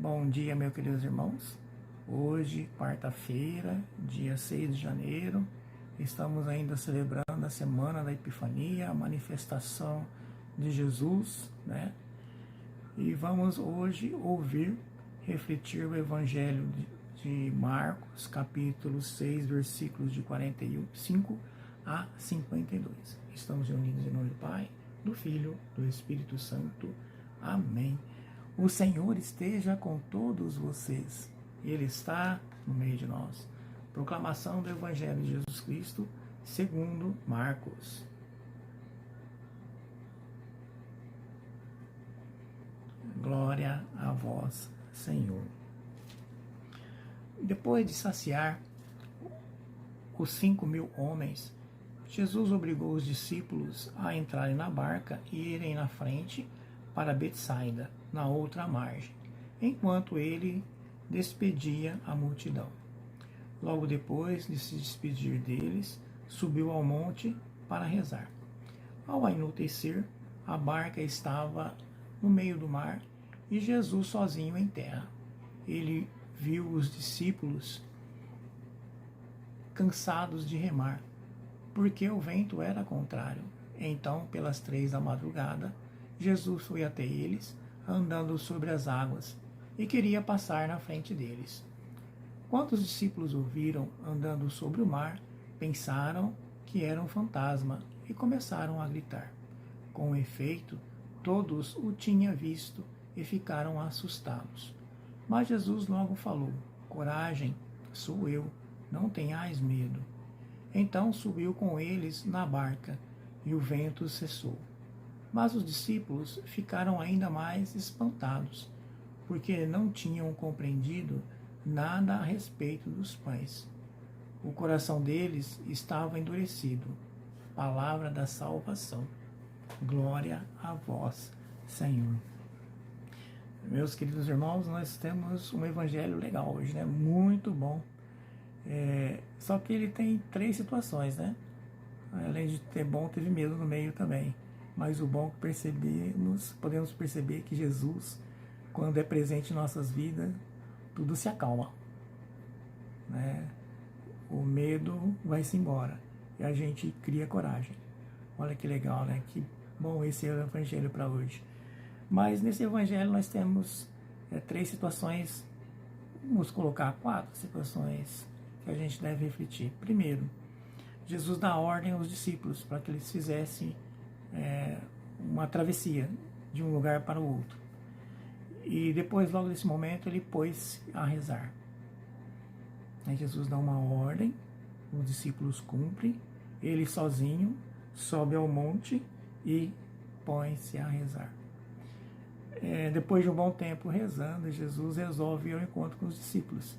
Bom dia, meus queridos irmãos. Hoje, quarta-feira, dia 6 de janeiro, estamos ainda celebrando a Semana da Epifania, a manifestação de Jesus, né? E vamos hoje ouvir, refletir o Evangelho de Marcos, capítulo 6, versículos de 45 a 52. Estamos reunidos em nome do Pai, do Filho, do Espírito Santo. Amém. O Senhor esteja com todos vocês. Ele está no meio de nós. Proclamação do Evangelho de Jesus Cristo, segundo Marcos. Glória a vós, Senhor. Depois de saciar os 5.000 homens, Jesus obrigou os discípulos a entrarem na barca e irem na frente para Betsaida, na outra margem, enquanto ele despedia a multidão. Logo depois de se despedir deles, subiu ao monte para rezar. Ao anoitecer, a barca estava no meio do mar e Jesus sozinho em terra. Ele viu os discípulos cansados de remar, porque o vento era contrário. Então, pelas 3 da madrugada, Jesus foi até eles, andando sobre as águas, e queria passar na frente deles. Quando os discípulos o viram andando sobre o mar, pensaram que era um fantasma e começaram a gritar. Com efeito, todos o tinham visto e ficaram assustados. Mas Jesus logo falou: "Coragem, sou eu, não tenhais medo." Então subiu com eles na barca, e o vento cessou. Mas os discípulos ficaram ainda mais espantados, porque não tinham compreendido nada a respeito dos pães. O coração deles estava endurecido. Palavra da salvação. Glória a vós, Senhor. Meus queridos irmãos, nós temos um evangelho legal hoje, né? Muito bom. Só que ele tem 3 situações, né? Além de ter bom, teve medo no meio também. Mas o bom que podemos perceber que Jesus, quando é presente em nossas vidas, tudo se acalma, né? O medo vai-se embora e a gente cria coragem. Olha que legal, né? Que bom, esse é o evangelho para hoje. Mas nesse evangelho nós temos 3 situações, vamos colocar 4 situações que a gente deve refletir. Primeiro, Jesus dá ordem aos discípulos para que eles fizessem uma travessia de um lugar para o outro. E depois, logo nesse momento, ele pôs a rezar. Aí Jesus dá uma ordem, os discípulos cumprem, ele sozinho sobe ao monte e põe-se a rezar. Depois de um bom tempo rezando, Jesus resolve ir ao encontro com os discípulos.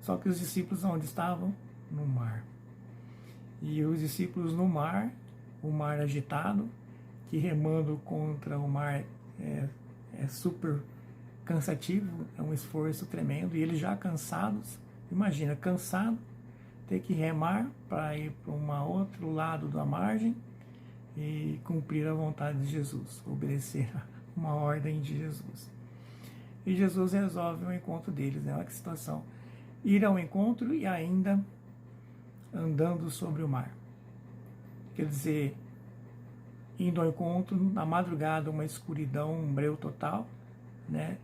Só que os discípulos onde estavam? No mar. E os discípulos no mar, o mar agitado, que remando contra o mar é super cansativo, é um esforço tremendo, e eles já cansados, imagina, cansado, ter que remar para ir para um outro lado da margem e cumprir a vontade de Jesus, obedecer a uma ordem de Jesus. E Jesus resolve o encontro deles, né? Olha que situação. Ir ao encontro e ainda andando sobre o mar. Quer dizer, indo ao encontro, na madrugada, uma escuridão, um breu total, né?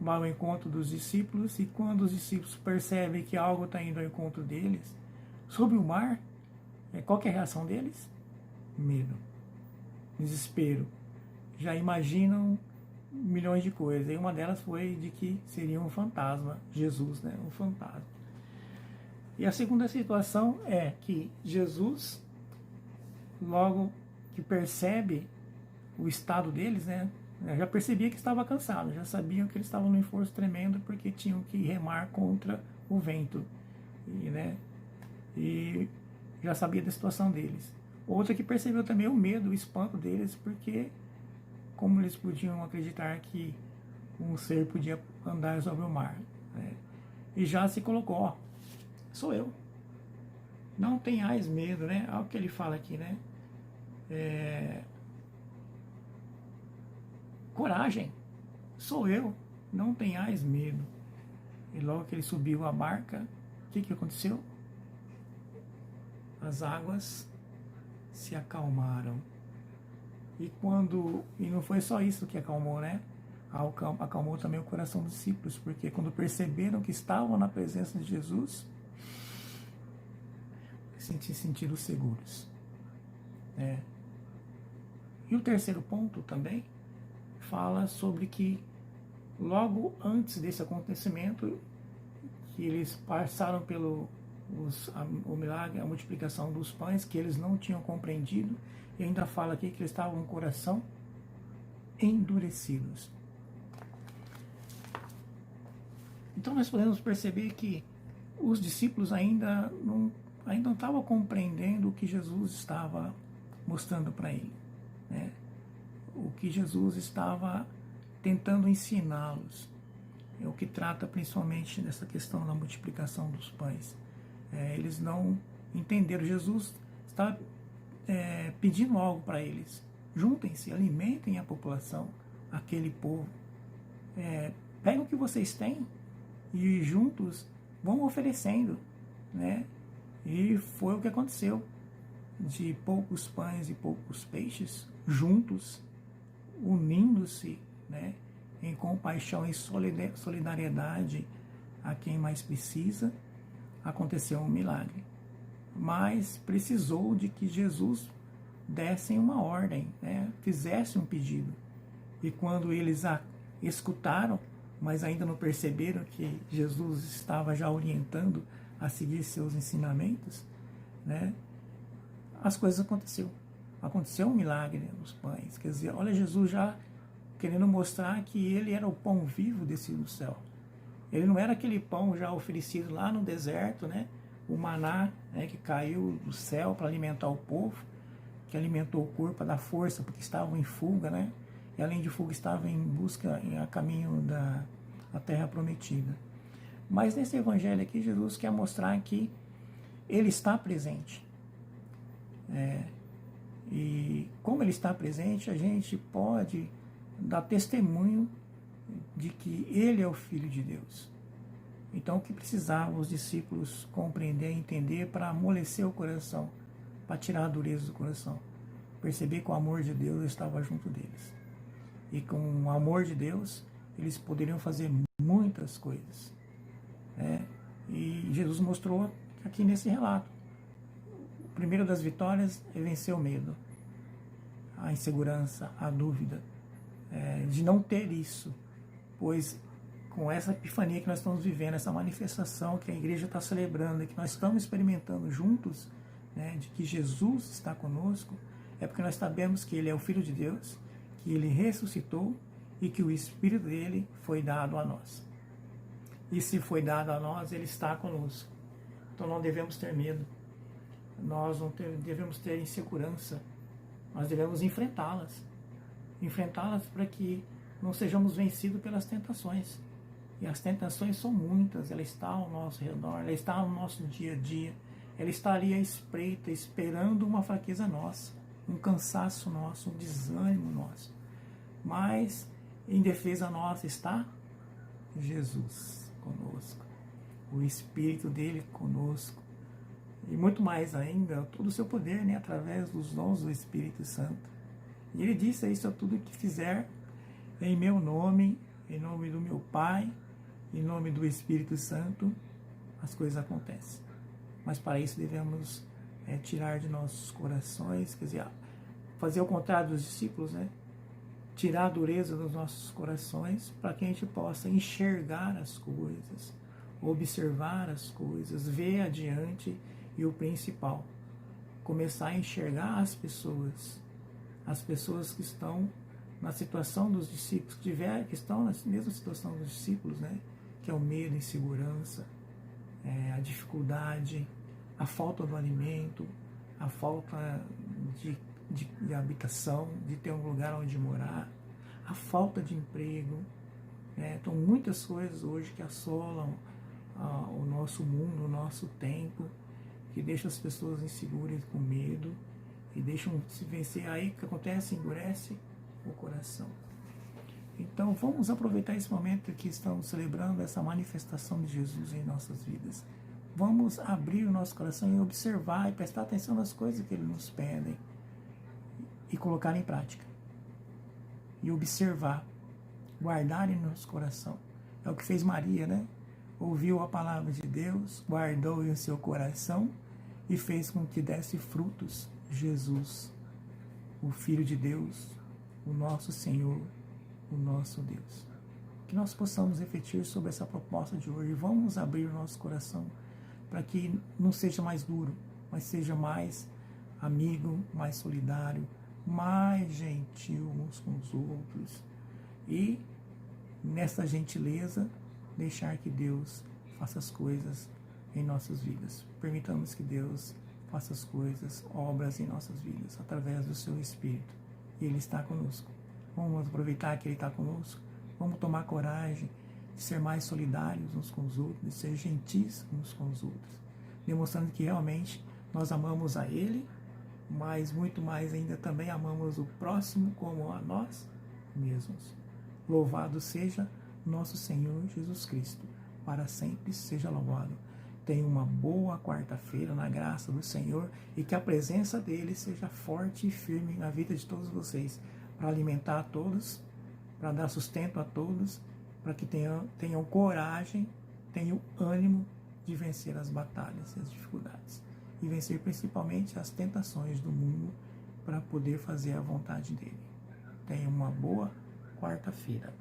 Vai ao encontro dos discípulos, e quando os discípulos percebem que algo está indo ao encontro deles, sobre o mar, qual que é a reação deles? Medo, desespero. Já imaginam milhões de coisas, e uma delas foi de que seria um fantasma, Jesus, né? Um fantasma. E a segunda situação é que Jesus, logo que percebe o estado deles, né? Já percebia que estava cansado, já sabiam que eles estavam num esforço tremendo porque tinham que remar contra o vento, e já sabia da situação deles. Outra que percebeu também o medo, o espanto deles, porque como eles podiam acreditar que um ser podia andar sobre o mar, né? E já se colocou: ó, sou eu, não tenhais medo, né? Olha o que ele fala aqui, né? Coragem, sou eu, não tenhais medo. E logo que ele subiu a barca, o que aconteceu? As águas se acalmaram. E não foi só isso que acalmou, né? Acalmou também o coração dos discípulos, porque quando perceberam que estavam na presença de Jesus, se sentiram seguros. Né? E o terceiro ponto também fala sobre que logo antes desse acontecimento, que eles passaram pelo o milagre, a multiplicação dos pães, que eles não tinham compreendido, e ainda fala aqui que eles estavam com o coração endurecidos. Então nós podemos perceber que os discípulos ainda não estavam compreendendo o que Jesus estava mostrando para ele, né? O que Jesus estava tentando ensiná-los. É o que trata principalmente dessa questão da multiplicação dos pães. Eles não entenderam. Jesus está pedindo algo para eles. Juntem-se, alimentem a população, aquele povo. Peguem o que vocês têm e juntos vão oferecendo, né? E foi o que aconteceu. De poucos pães e poucos peixes, juntos, unindo-se, né, em compaixão e solidariedade a quem mais precisa, aconteceu um milagre. Mas precisou de que Jesus desse uma ordem, né, fizesse um pedido. E quando eles escutaram, mas ainda não perceberam que Jesus estava já orientando a seguir seus ensinamentos, né, as coisas aconteceram. Aconteceu um milagre nos pães. Quer dizer, olha Jesus já querendo mostrar que ele era o pão vivo descido do céu. Ele não era aquele pão já oferecido lá no deserto, né? O maná, né, que caiu do céu para alimentar o povo, que alimentou o corpo, para dar força, porque estavam em fuga, né? E além de fuga, estavam em busca, a caminho da terra prometida. Mas nesse evangelho aqui, Jesus quer mostrar que ele está presente. E como ele está presente, a gente pode dar testemunho de que ele é o Filho de Deus. Então, o que precisavam os discípulos compreender e entender para amolecer o coração, para tirar a dureza do coração? Perceber que o amor de Deus estava junto deles. E com o amor de Deus, eles poderiam fazer muitas coisas. E Jesus mostrou aqui nesse relato. O primeiro das vitórias é vencer o medo, a insegurança, a dúvida, de não ter isso, pois com essa epifania que nós estamos vivendo, essa manifestação que a igreja está celebrando e que nós estamos experimentando juntos, né, de que Jesus está conosco, é porque nós sabemos que ele é o Filho de Deus, que ele ressuscitou e que o Espírito dele foi dado a nós. E se foi dado a nós, ele está conosco. Então não devemos ter medo. Nós não devemos ter insegurança, nós devemos enfrentá-las para que não sejamos vencidos pelas tentações. E as tentações são muitas, ela está ao nosso redor, ela está no nosso dia a dia, ela está ali à espreita, esperando uma fraqueza nossa, um cansaço nosso, um desânimo nosso. Mas em defesa nossa está Jesus conosco, o Espírito dele conosco. E muito mais ainda, todo o seu poder, né, através dos dons do Espírito Santo. E ele disse: isso é tudo que fizer em meu nome, em nome do meu Pai, em nome do Espírito Santo, as coisas acontecem. Mas para isso devemos tirar de nossos corações, quer dizer, fazer o contrário dos discípulos, né? Tirar a dureza dos nossos corações para que a gente possa enxergar as coisas, observar as coisas, ver adiante. E o principal, começar a enxergar as pessoas que estão na situação dos discípulos, que estão na mesma situação dos discípulos, né? Que é o medo, a insegurança, a dificuldade, a falta do alimento, a falta de habitação, de ter um lugar onde morar, a falta de emprego. Então, muitas coisas hoje que assolam o nosso mundo, o nosso tempo, que deixam as pessoas inseguras, com medo, e deixam se vencer. Aí o que acontece? Endurece o coração. Então vamos aproveitar esse momento que estamos celebrando essa manifestação de Jesus em nossas vidas. Vamos abrir o nosso coração e observar e prestar atenção nas coisas que Ele nos pede e colocar em prática. E observar, guardar em nosso coração. É o que fez Maria, né? Ouviu a palavra de Deus, guardou em seu coração e fez com que desse frutos. Jesus, o Filho de Deus, o nosso Senhor, o nosso Deus. Que nós possamos refletir sobre essa proposta de hoje. Vamos abrir o nosso coração para que não seja mais duro, mas seja mais amigo, mais solidário, mais gentil uns com os outros. E nessa gentileza, deixar que Deus faça as coisas em nossas vidas. Permitamos que Deus faça as coisas, obras em nossas vidas, através do seu Espírito. E Ele está conosco. Vamos aproveitar que Ele está conosco. Vamos tomar coragem de ser mais solidários uns com os outros, de ser gentis uns com os outros, demonstrando que realmente nós amamos a Ele, mas muito mais ainda também amamos o próximo como a nós mesmos. Louvado seja nosso Senhor Jesus Cristo, para sempre seja louvado. Tenha uma boa quarta-feira na graça do Senhor e que a presença dEle seja forte e firme na vida de todos vocês, para alimentar a todos, para dar sustento a todos, para que tenham coragem, tenham ânimo de vencer as batalhas e as dificuldades. E vencer principalmente as tentações do mundo para poder fazer a vontade dEle. Tenha uma boa quarta-feira.